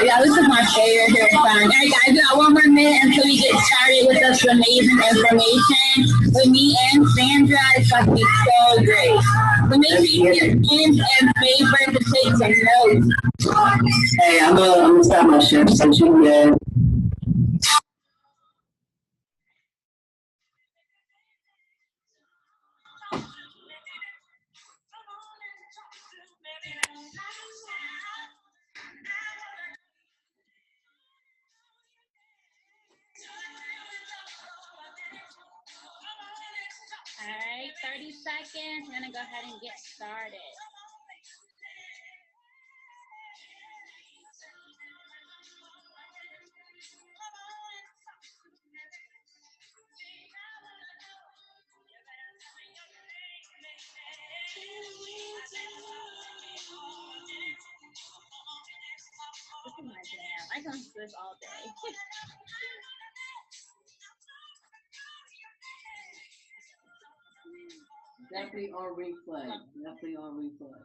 Yeah, this is my favorite here song. All right, guys, we got one more minute until we get started with this amazing information with me and Sandra. It's going to be so great. So make sure you get pens and paper to take some notes. Hey, I'm gonna start my shift, so you good. All right, 30 seconds. We're going to go ahead and get started. This is my jam. I can listen to this all day. Definitely on replay. Definitely on replay.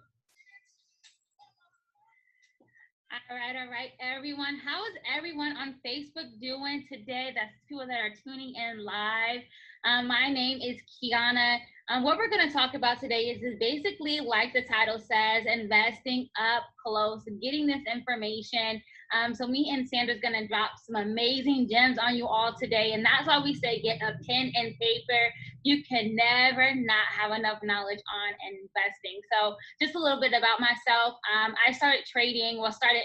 All right, everyone. How is everyone on Facebook doing today? That's people that are tuning in live. My name is Kiana. What we're going to talk about today is basically, like the title says, investing up close, getting this information. So me and Sandra's going to drop some amazing gems on you all today. And that's why we say get a pen and paper. You can never not have enough knowledge on investing. So just a little bit about myself. I started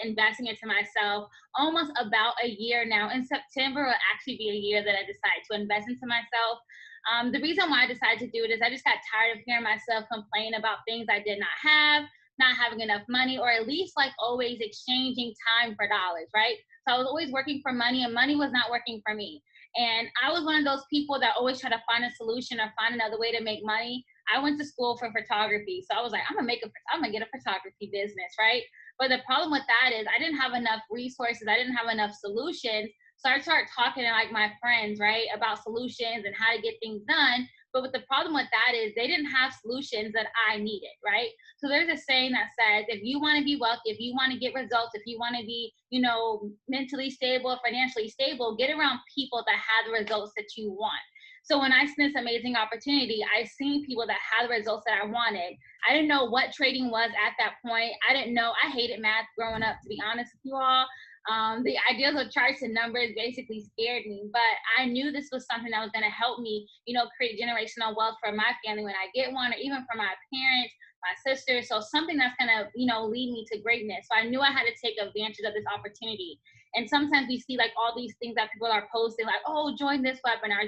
investing into myself almost about a year now. In September will actually be a year that I decided to invest into myself. The reason why I decided to do it is I just got tired of hearing myself complain about things I did not have, not having enough money, or at least like always exchanging time for dollars, right? So I was always working for money and money was not working for me. And I was one of those people that always try to find a solution or find another way to make money. I went to school for photography. So I was like, I'm gonna get a photography business, right? But the problem with that is I didn't have enough resources. I didn't have enough solutions. So I started talking to like my friends, right, about solutions and how to get things done. But what the problem with that is they didn't have solutions that I needed, right? So there's a saying that says, if you want to be wealthy, if you want to get results, if you want to be, mentally stable, financially stable, get around people that have the results that you want. So when I seen this amazing opportunity, I seen people that had the results that I wanted. I didn't know what trading was at that point. I didn't know. I hated math growing up, to be honest with you all. The ideas of charts and numbers basically scared me, but I knew this was something that was going to help me, create generational wealth for my family when I get one, or even for my parents, my sisters. So something that's going to, lead me to greatness. So I knew I had to take advantage of this opportunity. And sometimes we see like all these things that people are posting, like, oh, join this webinar,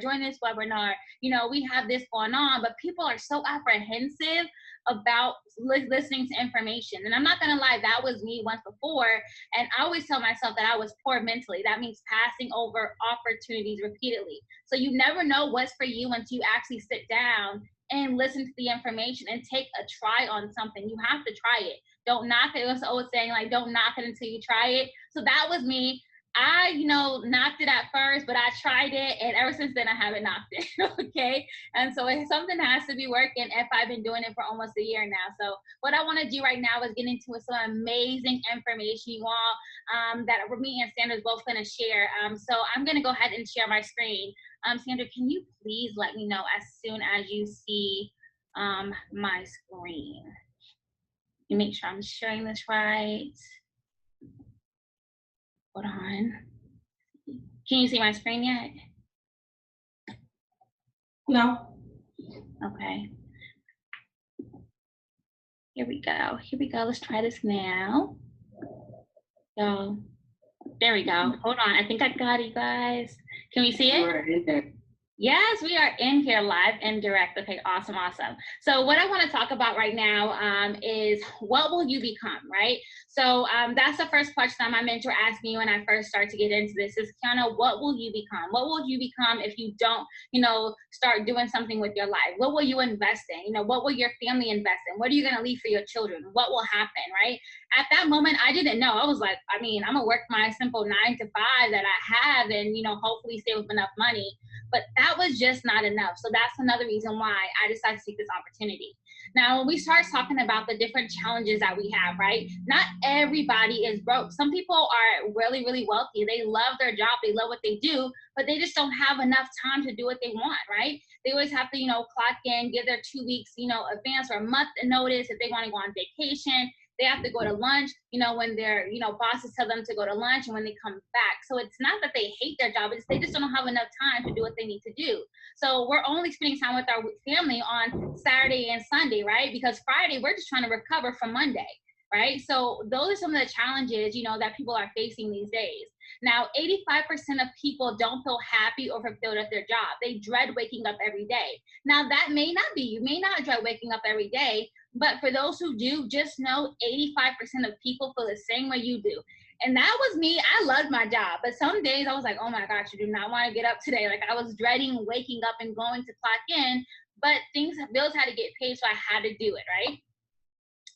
we have this going on, but people are so apprehensive about listening to information. And I'm not gonna lie, that was me once before. And I always tell myself that I was poor mentally. That means passing over opportunities repeatedly. So you never know what's for you until you actually sit down and listen to the information and take a try on something. You have to try it. Don't knock it. It was always saying, like, don't knock it until you try it. So that was me. I, knocked it at first, but I tried it, and ever since then I haven't knocked it, okay? And so if something has to be working, if I've been doing it for almost a year now. So what I want to do right now is get into some amazing information, you all, that me and Sandra's both going to share. So I'm going to go ahead and share my screen. Sandra, can you please let me know as soon as you see my screen? You make sure I'm sharing this right. Hold on. Can you see my screen yet? No. Okay. Here we go. Let's try this now. So There we go. Hold on. I think I got it, you guys. Can we see it? We're in there. Yes, we are in here live and direct. Okay, awesome, awesome. So what I want to talk about right now is what will you become, right? So that's the first question that my mentor asked me when I first started to get into this is, Kiana, what will you become? What will you become if you don't, start doing something with your life? What will you invest in? What will your family invest in? What are you going to leave for your children? What will happen, right? At that moment, I didn't know. I was like, I'm going to work my simple 9 to 5 that I have and, hopefully stay with enough money. But that was just not enough. So that's another reason why I decided to seek this opportunity. Now, when we start talking about the different challenges that we have, right? Not everybody is broke. Some people are really, really wealthy. They love their job. They love what they do, but they just don't have enough time to do what they want, right? They always have to, clock in, give their 2 weeks, advance or a month notice if they want to go on vacation. They have to go to lunch, when their, bosses tell them to go to lunch and when they come back. So it's not that they hate their job, it's they just don't have enough time to do what they need to do. So we're only spending time with our family on Saturday and Sunday, right? Because Friday, we're just trying to recover from Monday, right? So those are some of the challenges, that people are facing these days. Now, 85% of people don't feel happy or fulfilled at their job. They dread waking up every day. Now, that may not be. You may not dread waking up every day, but for those who do, just know 85% of people feel the same way you do. And that was me. I loved my job, but some days I was like, oh my gosh, I do not want to get up today. Like I was dreading waking up and going to clock in, but bills had to get paid, so I had to do it, right?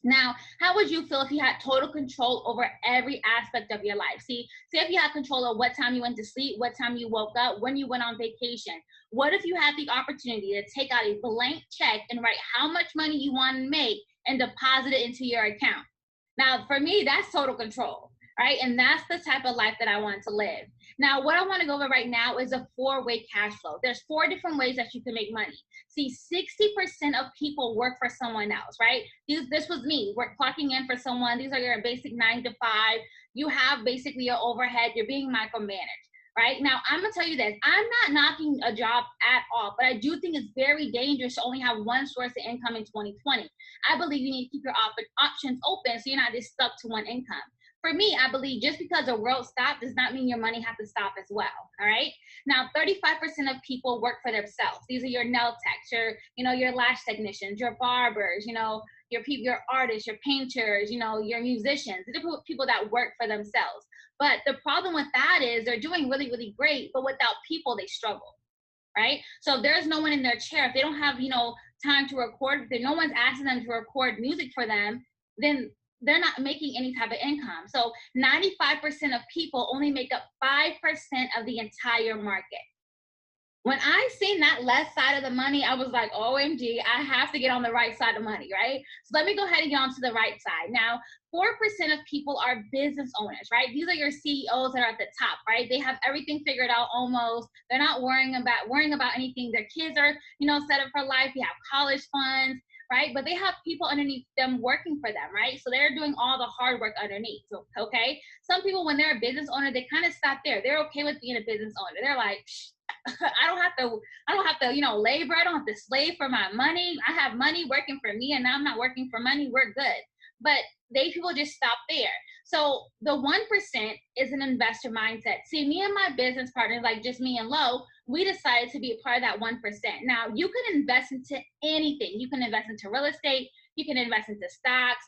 Now, how would you feel if you had total control over every aspect of your life? See if you had control of what time you went to sleep, what time you woke up, when you went on vacation. What if you had the opportunity to take out a blank check and write how much money you want to make and deposit it into your account? Now, for me, that's total control, right? And that's the type of life that I want to live. Now, what I want to go over right now is a 4-way cash flow. There's 4 different ways that you can make money. See, 60% of people work for someone else, right? This was me. We're clocking in for someone. These are your basic 9 to 5. You have basically your overhead. You're being micromanaged, right? Now, I'm going to tell you this. I'm not knocking a job at all, but I do think it's very dangerous to only have one source of income in 2020. I believe you need to keep your options open so you're not just stuck to one income. For me, I believe just because the world stopped does not mean your money has to stop as well. All right. Now, 35% of people work for themselves. These are your nail techs, your lash technicians, your barbers, your artists, your painters, your musicians. These are people that work for themselves. But the problem with that is they're doing really, really great, but without people, they struggle. Right. So if there's no one in their chair, if they don't have, time to record, if no one's asking them to record music for them, then they're not making any type of income. So 95% of people only make up 5% of the entire market. When I seen that left side of the money, I was like, OMG, I have to get on the right side of money, right? So let me go ahead and get onto the right side. Now, 4% of people are business owners, right? These are your CEOs that are at the top, right? They have everything figured out almost. They're not worrying about anything. Their kids are, set up for life. They have college funds, right? But they have people underneath them working for them, right? So they're doing all the hard work underneath. So, okay. Some people, when they're a business owner, they kind of stop there. They're okay with being a business owner. They're like, I don't have to, labor. I don't have to slave for my money. I have money working for me and now I'm not working for money. We're good. But people just stop there. So the 1% is an investor mindset. See, me and my business partners, like just me and Lo, we decided to be a part of that 1%. Now, you can invest into anything. You can invest into real estate. You can invest into stocks.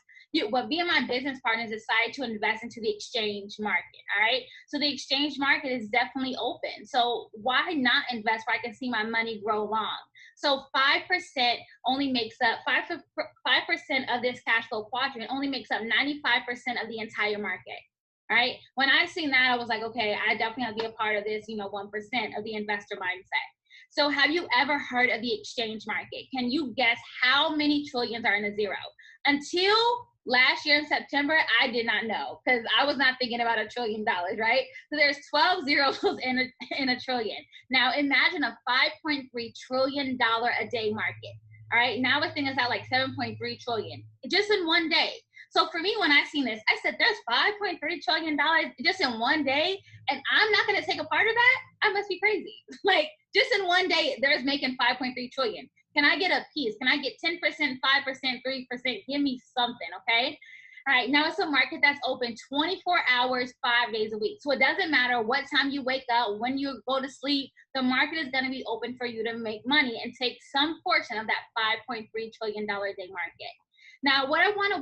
But me and my business partners decided to invest into the exchange market, all right? So the exchange market is definitely open. So why not invest where I can see my money grow long? So 5% only makes up 5% of this cash flow quadrant only makes up 95% of the entire market. All right. When I seen that, I was like, okay, I definitely have to be a part of this, 1% of the investor mindset. So have you ever heard of the exchange market? Can you guess how many trillions are in a zero? Until last year in September, I did not know because I was not thinking about $1 trillion, right? So there's 12 zeros in a trillion. Now imagine a $5.3 trillion a day market. All right. Now the thing is at like 7.3 trillion just in one day. So for me, when I seen this, I said, there's $5.3 trillion just in one day, and I'm not going to take a part of that? I must be crazy. Like, just in one day, there's making 5.3 trillion. Can I get a piece? Can I get 10%, 5%, 3%? Give me something, okay? All right, now it's a market that's open 24 hours, 5 days a week. So it doesn't matter what time you wake up, when you go to sleep, the market is going to be open for you to make money and take some portion of that $5.3 trillion a day market. Now, what I want to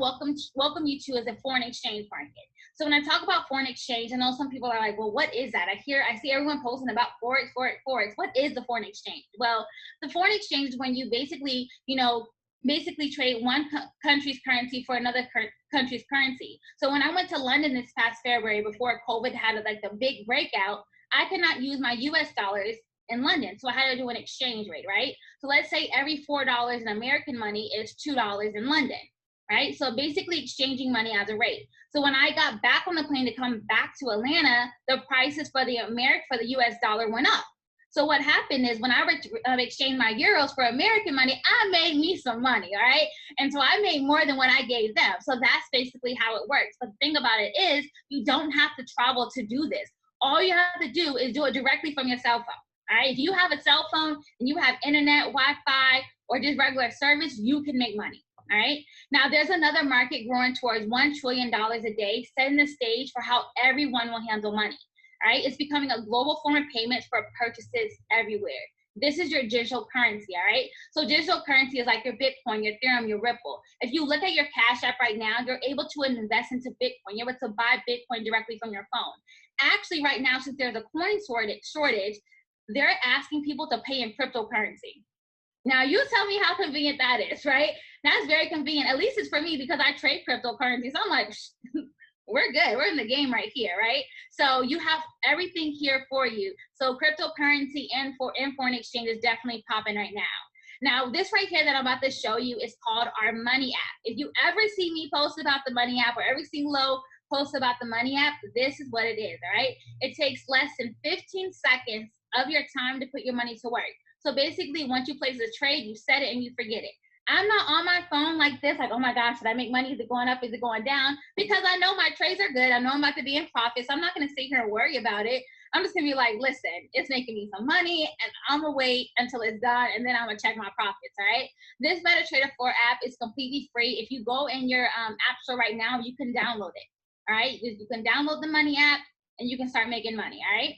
welcome you to is a foreign exchange market. So when I talk about foreign exchange, I know some people are like, well, what is that? I see everyone posting about Forex. What is the foreign exchange? Well, the foreign exchange is when you basically, trade one country's currency for another country's currency. So when I went to London this past February before COVID had like the big breakout, I could not use my US dollars in London. So I had to do an exchange rate, right? So let's say every $4 in American money is $2 in London, right? So basically exchanging money as a rate. So when I got back on the plane to come back to Atlanta, the prices for the US dollar went up. So what happened is when I exchanged my euros for American money, I made me some money, all right? And so I made more than what I gave them. So that's basically how it works. But the thing about it is you don't have to travel to do this. All you have to do is do it directly from your cell phone, all right? If you have a cell phone and you have internet, Wi-Fi, or just regular service, you can make money, all right? Now, there's another market growing towards $1 trillion a day, setting the stage for how everyone will handle money. All right, it's becoming a global form of payments for purchases everywhere. This is your digital currency, all right? So digital currency is like your Bitcoin, your Ethereum, your Ripple. If you look at your Cash App right now, you're able to invest into Bitcoin. You're able to buy Bitcoin directly from your phone. Actually, right now, since there's a coin shortage, they're asking people to pay in cryptocurrency. Now, you tell me how convenient that is, right? That's very convenient. At least it's for me because I trade cryptocurrency. So I'm like, we're good. We're in the game right here, right? So you have everything here for you. So cryptocurrency and foreign exchange is definitely popping right now. Now, this right here that I'm about to show you is called our Money app. If you ever see me post about the Money app or ever see Lo post about the Money app, this is what it is, all right? It takes less than 15 seconds of your time to put your money to work. So basically, once you place a trade, you set it and you forget it. I'm not on my phone like this, like, oh my gosh, should I make money? Is it going up? Is it going down? Because I know my trades are good. I know I'm about to be in profit. So I'm not going to sit here and worry about it. I'm just going to be like, listen, it's making me some money and I'm going to wait until it's done and then I'm going to check my profits, all right? This MetaTrader 4 app is completely free. If you go in your app store right now, you can download it, all right? You can download the Money app and you can start making money, all right?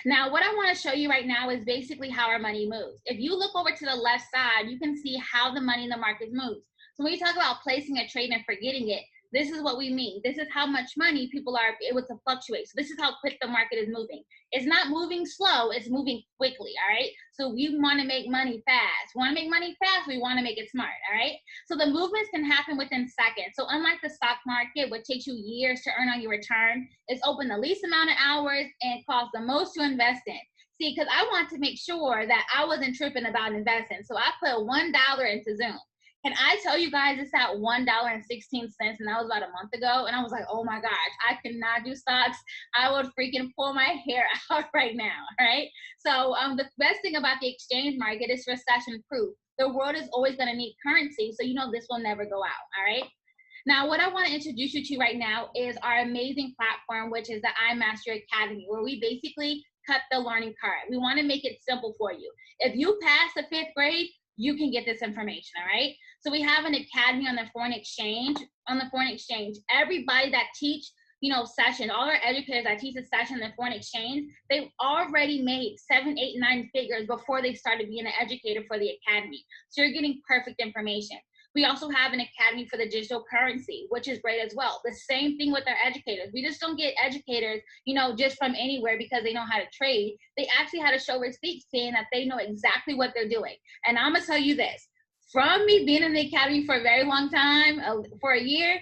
Now, what I want to show you right now is basically how our money moves. If you look over to the left side, you can see how the money in the market moves. So when you talk about placing a trade and forgetting it, this is what we mean. This is how much money people are able to fluctuate. So this is how quick the market is moving. It's not moving slow, it's moving quickly, all right? So we want to make money fast. We want to make money fast, we want to make it smart, all right? So the movements can happen within seconds. So unlike the stock market, which takes you years to earn on your return, it's open the least amount of hours and costs the most to invest in. See, because I want to make sure that I wasn't tripping about investing. So I put $1 into Zoom. Can I tell you guys it's at $1.16, and that was about a month ago, and I was like, oh my gosh, I cannot do stocks. I would freaking pull my hair out right now, all right? So the best thing about the exchange market is recession proof. The world is always gonna need currency, so you know this will never go out, all right? Now, what I want to introduce you to right now is our amazing platform, which is the iMaster Academy, where we basically cut the learning curve. We want to make it simple for you. If you pass the 5th grade, you can get this information, all right? So we have an academy on the foreign exchange. Everybody that teach, session, all our educators that teach a session in the foreign exchange, they've already made 7, 8, 9 figures before they started being an educator for the academy. So you're getting perfect information. We also have an academy for the digital currency, which is great as well. The same thing with our educators. We just don't get educators, just from anywhere because they know how to trade. They actually had to show receipts saying that they know exactly what they're doing. And I'm gonna tell you this, from me being in the academy for a very long time, for a year,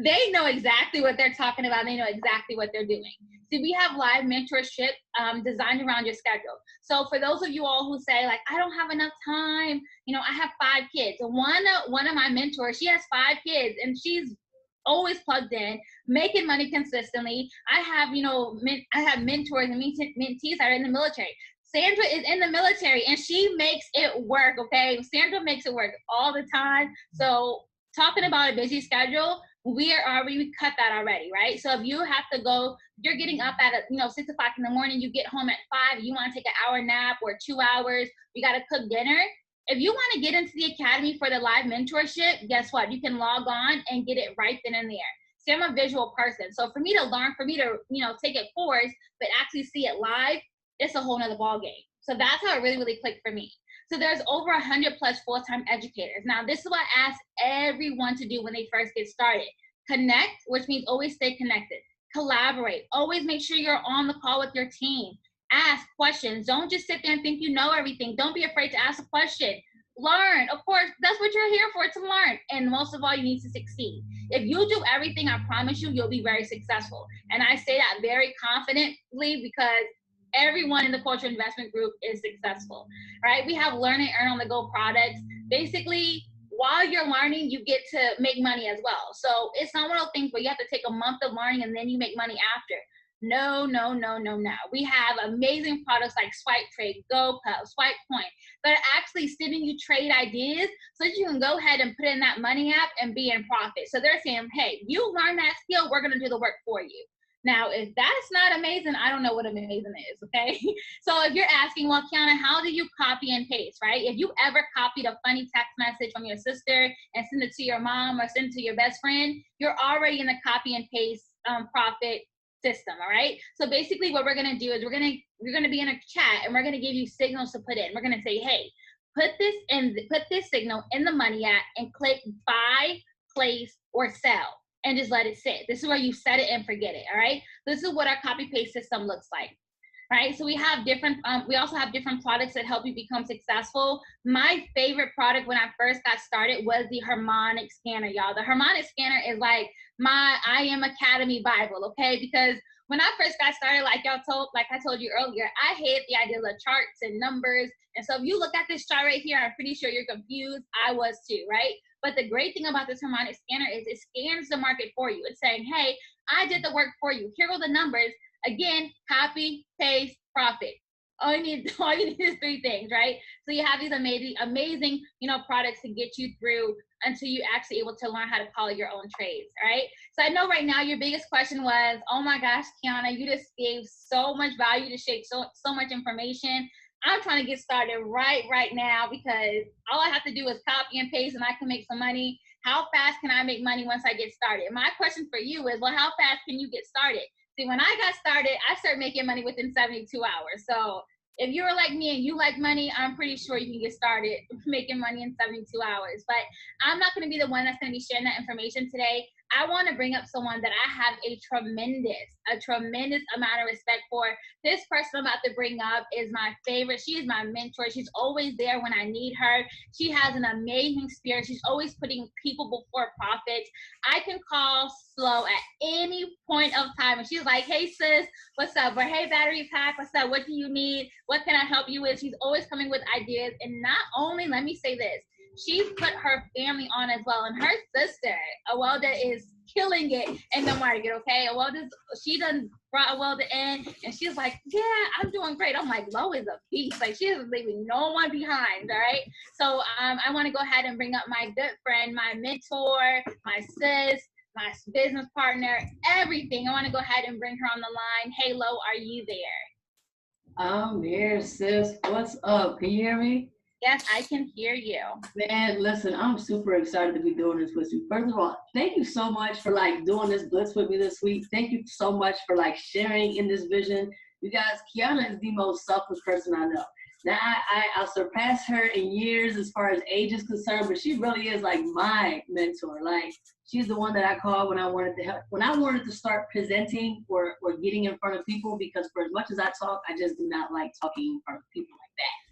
they know exactly what they're talking about. They know exactly what they're doing. See, we have live mentorship designed around your schedule. So for those of you all who say, like, I don't have enough time, I have 5 kids. One of my mentors, she has 5 kids, and she's always plugged in, making money consistently. I have, I have mentors and mentees that are in the military. Sandra is in the military, and she makes it work, okay? Sandra makes it work all the time. So talking about a busy schedule, we cut that already, right? So if you have to go, you're getting up at 6 o'clock in the morning, you get home at 5, you want to take an hour nap or 2 hours, you got to cook dinner. If you want to get into the academy for the live mentorship, guess what? You can log on and get it right then and there. See, I'm a visual person. So for me to learn, for me to, take a course, but actually see it live, it's a whole nother ballgame. So that's how it really, really clicked for me. So there's over 100 plus full-time educators. Now, this is what I ask everyone to do when they first get started. Connect, which means always stay connected. Collaborate. Always make sure you're on the call with your team. Ask questions. Don't just sit there and think you know everything. Don't be afraid to ask a question. Learn. Of course, that's what you're here for, to learn. And most of all, you need to succeed. If you do everything, I promise you, you'll be very successful. And I say that very confidently because everyone in the culture investment group is successful, right? We have learn and earn on the go products. Basically, while you're learning, you get to make money as well. So it's not one of those things where you have to take a month of learning and then you make money after. No, no, no, no, no. We have amazing products like Swipe Trade, GoPub, Swipe Point that are actually sending you trade ideas so that you can go ahead and put in that money app and be in profit. So they're saying, hey, you learn that skill, we're going to do the work for you. Now, if that's not amazing, I don't know what amazing is, okay? So if you're asking, well, Kiana, how do you copy and paste, right? If you ever copied a funny text message from your sister and send it to your mom or send it to your best friend, you're already in the copy and paste profit system, all right? So basically what we're gonna do is we're gonna be in a chat and we're gonna give you signals to put in. We're gonna say, hey, put this signal in the money app and click buy, place, or sell, and just let it sit. This is where you set it and forget it, all right? This is what our copy paste system looks like. Right, so we have different, we also have different products that help you become successful. My favorite product when I first got started was the harmonic scanner, y'all. The harmonic scanner is like my I Am Academy Bible, okay? Because when I first got started, like I told you earlier, I hate the idea of charts and numbers. And so if you look at this chart right here, I'm pretty sure you're confused. I was too, right? But the great thing about this harmonic scanner is it scans the market for you. It's saying, hey, I did the work for you. Here are the numbers. Again, copy, paste, profit. All you need is three things, right? So you have these amazing, products to get you through until you actually able to learn how to call your own trades, right? So I know right now your biggest question was, oh my gosh, Kiana, you just gave so much value to shape so much information. I'm trying to get started right now because all I have to do is copy and paste and I can make some money. How fast can I make money once I get started? My question for you is, well, how fast can you get started? See, when I got started, I started making money within 72 hours. So if you're like me and you like money, I'm pretty sure you can get started making money in 72 hours. But I'm not going to be the one that's going to be sharing that information today. I want to bring up someone that I have a tremendous amount of respect for. This person I'm about to bring up is my favorite. She is my mentor. She's always there when I need her. She has an amazing spirit. She's always putting people before profits. I can call Slow at any point of time. And she's like, hey, sis, what's up? Or hey, battery pack, what's up? What do you need? What can I help you with? She's always coming with ideas. And not only, let me say this, she's put her family on as well. And her sister, Awelda, is killing it in the market, okay? She done brought Awelda in, and she's like, yeah, I'm doing great. I'm like, Lo is a beast. Like, she is leaving no one behind, all right? So I want to go ahead and bring up my good friend, my mentor, my sis, my business partner, everything. I want to go ahead and bring her on the line. Hey, Lo, are you there? I'm here, sis. What's up? Can you hear me? Yes, I can hear you. Man, listen, I'm super excited to be doing this with you. First of all, thank you so much for doing this blitz with me this week. Thank you so much for sharing in this vision. You guys, Kiana is the most selfless person I know. Now, I'll surpass her in years as far as age is concerned, but she really is my mentor. She's the one that I called when I wanted to help, when I wanted to start presenting or getting in front of people, because for as much as I talk, I just do not like talking in front of people like that.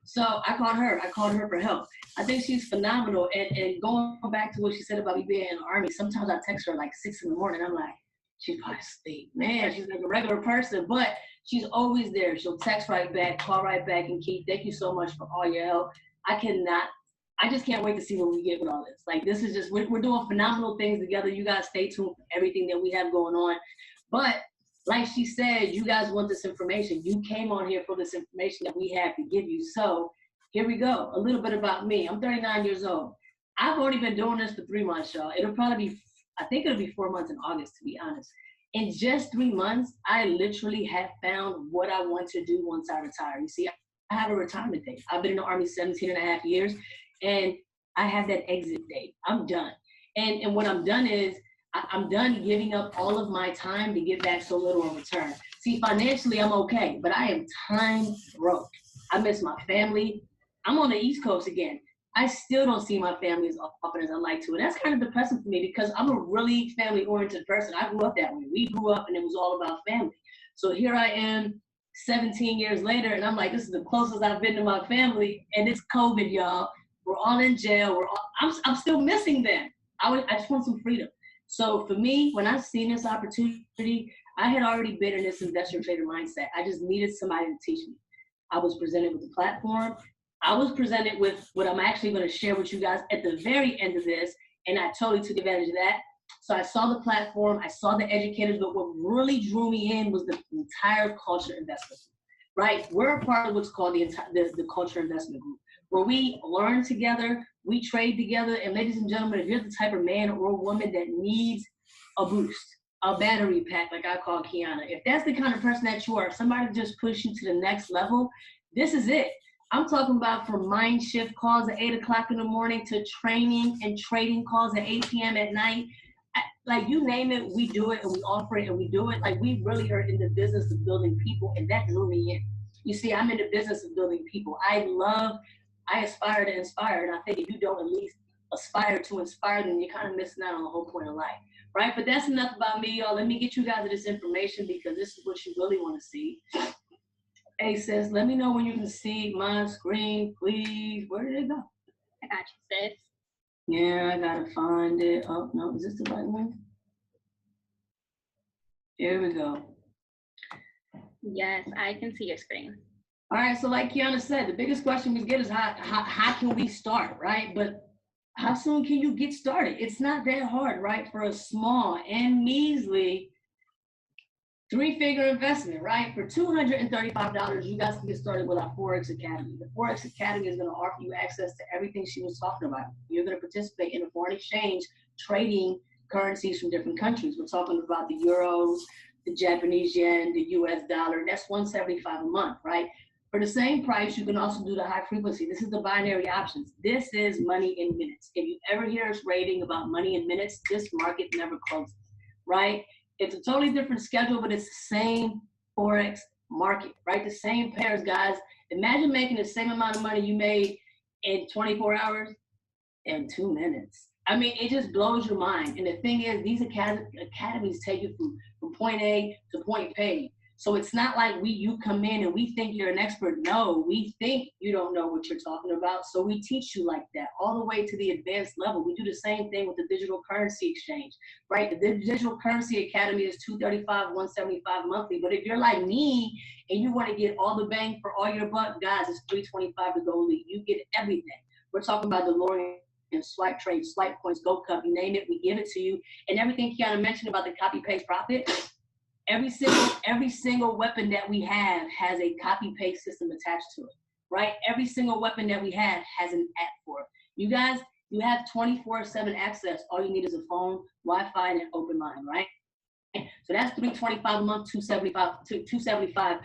So I called her for help. I think she's phenomenal. And going back to what she said about me being in the Army, sometimes I text her 6 in the morning. I'm like, she's probably asleep. Man, she's like a regular person, but she's always there. She'll text right back, call right back. And Keith, thank you so much for all your help. I just can't wait to see what we get with all this. This is just, we're doing phenomenal things together. You guys stay tuned for everything that we have going on. But like she said, you guys want this information. You came on here for this information that we have to give you. So here we go. A little bit about me. I'm 39 years old. I've only been doing this for 3 months, y'all. I think it'll be 4 months in August, to be honest. In just 3 months, I literally have found what I want to do once I retire. You see, I have a retirement date. I've been in the Army 17 and a half years, and I have that exit date. I'm done. And what I'm done is I'm done giving up all of my time to get back so little in return. See, financially, I'm okay, but I am time broke. I miss my family. I'm on the East Coast again. I still don't see my family as often as I like to. And that's kind of depressing for me because I'm a really family oriented person. I grew up that way. We grew up and it was all about family. So here I am 17 years later, and I'm like, this is the closest I've been to my family. And it's COVID, y'all. We're all in jail. I'm still missing them. I just want some freedom. So for me, when I seen this opportunity, I had already been in this investor trader mindset. I just needed somebody to teach me. I was presented with the platform. I was presented with what I'm actually going to share with you guys at the very end of this, and I totally took advantage of that. So I saw the platform, I saw the educators, but what really drew me in was the entire culture investment group, right? We're a part of what's called the culture investment group, where we learn together, we trade together, and ladies and gentlemen, if you're the type of man or woman that needs a boost, a battery pack, like I call Kiana, if that's the kind of person that you are, if somebody just push you to the next level, this is it. I'm talking about from mind shift calls at 8 o'clock in the morning to training and trading calls at 8 p.m. at night. Like you name it, we do it and we offer it and we do it. Like we really are in the business of building people, and that drew me in. You see, I'm in the business of building people. I aspire to inspire, and I think if you don't at least aspire to inspire, then you're kind of missing out on the whole point of life, right? But that's enough about me, y'all. Let me get you guys this information because this is what you really want to see. Hey, sis, let me know when you can see my screen, please. Where did it go? I got you, sis. Yeah, I gotta find it. Oh, no, is this the right one? Here we go. Yes, I can see your screen. All right, so like Kiana said, the biggest question we get is how can we start, right? But how soon can you get started? It's not that hard, right? For a small and measly 3-figure investment, right? For $235, you guys can get started with our Forex Academy. The Forex Academy is going to offer you access to everything she was talking about. You're going to participate in a foreign exchange trading currencies from different countries. We're talking about the euros, the Japanese yen, the US dollar. That's $175 a month, right? For the same price, you can also do the high frequency. This is the binary options. This is money in minutes. If you ever hear us raving about money in minutes, this market never closes, right? It's a totally different schedule, but it's the same Forex market, right? The same pairs, guys. Imagine making the same amount of money you made in 24 hours in 2 minutes. I mean, it just blows your mind. And the thing is, these academies take you from point A to point B. So it's not like you come in and we think you're an expert. No, we think you don't know what you're talking about. So we teach you like that all the way to the advanced level. We do the same thing with the digital currency exchange, right? The digital currency academy is $235, $175 monthly. But if you're like me and you want to get all the bang for all your buck, guys, it's $325 to go elite. You get everything. We're talking about DeLorean and swipe trade, swipe points, go cup, you name it, we give it to you. And everything Kiana mentioned about the copy paste profit. Every single weapon that we have has a copy paste system attached to it, right? Every single weapon that we have has an app for it. You guys, you have 24/7 access. All you need is a phone, Wi-Fi, and an open line, right? So that's $325 a month, $275.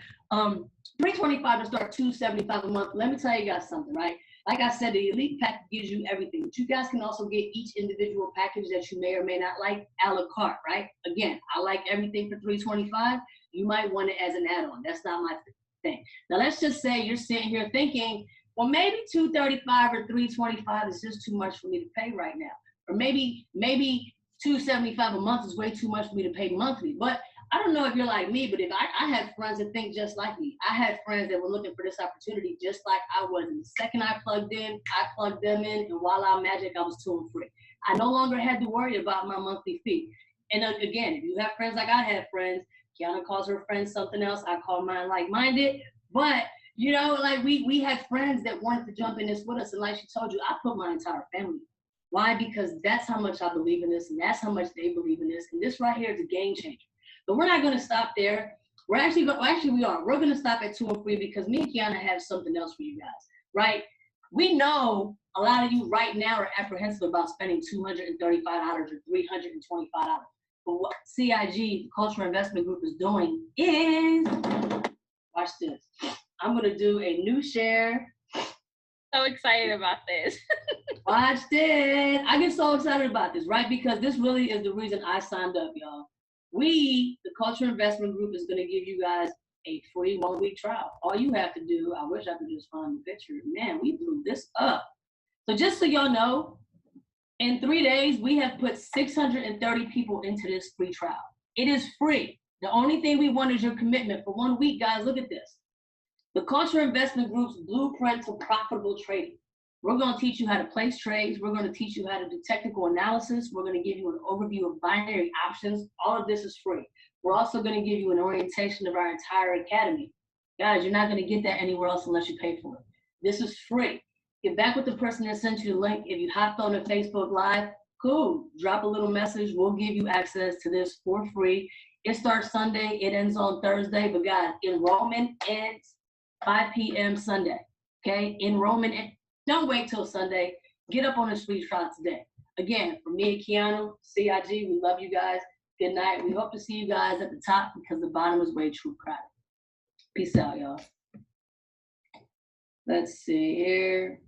$325 to start, $275 a month. Let me tell you guys something, right? Like I said, the elite pack gives you everything, but you guys can also get each individual package that you may or may not like a la carte, right? Again, I like everything for $325. You might want it as an add-on. That's not my thing. Now, let's just say you're sitting here thinking, well, maybe $235 or $325 is just too much for me to pay right now. Or maybe $275 a month is way too much for me to pay monthly. But I don't know if you're like me, but if I had friends that think just like me. I had friends that were looking for this opportunity just like I was. And the second I plugged them in, and voila, magic, I was 2 and free. I no longer had to worry about my monthly fee. And again, if you have friends like I had friends, Kiana calls her friends something else. I call mine like-minded. But, you know, like we had friends that wanted to jump in this with us. And like she told you, I put my entire family. Why? Because that's how much I believe in this, and that's how much they believe in this. And this right here is a game changer. But we're not going to stop there. We are. We're going to stop at 2 and free because me and Kiana have something else for you guys, right? We know a lot of you right now are apprehensive about spending $235 or $325. But what CIG, the Cultural Investment Group, is doing is, watch this. I'm gonna do a new share. So excited about this. Watch this. I get so excited about this, right? Because this really is the reason I signed up, y'all. We, the Culture Investment Group, is gonna give you guys a free 1-week trial. All you have to do, I wish I could just find the picture. Man, we blew this up. So just so y'all know, in 3 days, we have put 630 people into this free trial. It is free. The only thing we want is your commitment for 1 week, guys. Look at this. The Culture Investment Group's blueprint to profitable trading. We're going to teach you how to place trades. We're going to teach you how to do technical analysis. We're going to give you an overview of binary options. All of this is free. We're also going to give you an orientation of our entire academy. Guys, you're not going to get that anywhere else unless you pay for it. This is free. Get back with the person that sent you the link. If you hopped on the Facebook Live, cool. Drop a little message. We'll give you access to this for free. It starts Sunday. It ends on Thursday. But guys, enrollment ends 5 p.m. Sunday. Okay? Enrollment. Don't wait till Sunday. Get up on the free trial today. Again, for me and Keanu, CIG, we love you guys. Good night. We hope to see you guys at the top because the bottom is way too crowded. Peace out, y'all. Let's see here.